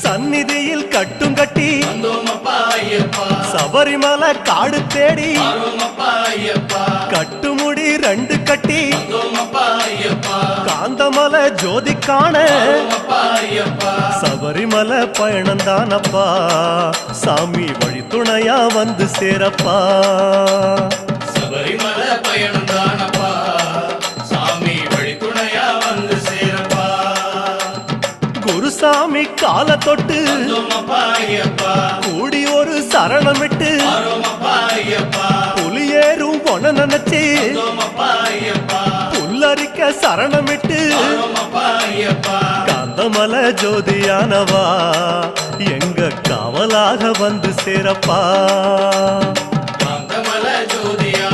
சந்நிதியில் கட்டும் கட்டி சபரிமலை காடு தேடி கட்டுமுடி 2 கட்டி காந்தமலை ஜோதி காண சபரிமலை பயணந்தானப்பா சாமி வழி துணையா வந்து சேரப்பா சபரிமலை பயணந்தானப்பா சாமி வழி துணையா வந்து சேரப்பா குருசாமி கால தொட்டு கூடி ஒரு சரணமிட்டு புலியேறும் பொன நினைச்சு புல்லரிக்க சரணமிட்டு காந்தமலை ஜோதியானவா எங்க காவலாக வந்து சேரப்பா காந்தமலை ஜோதியா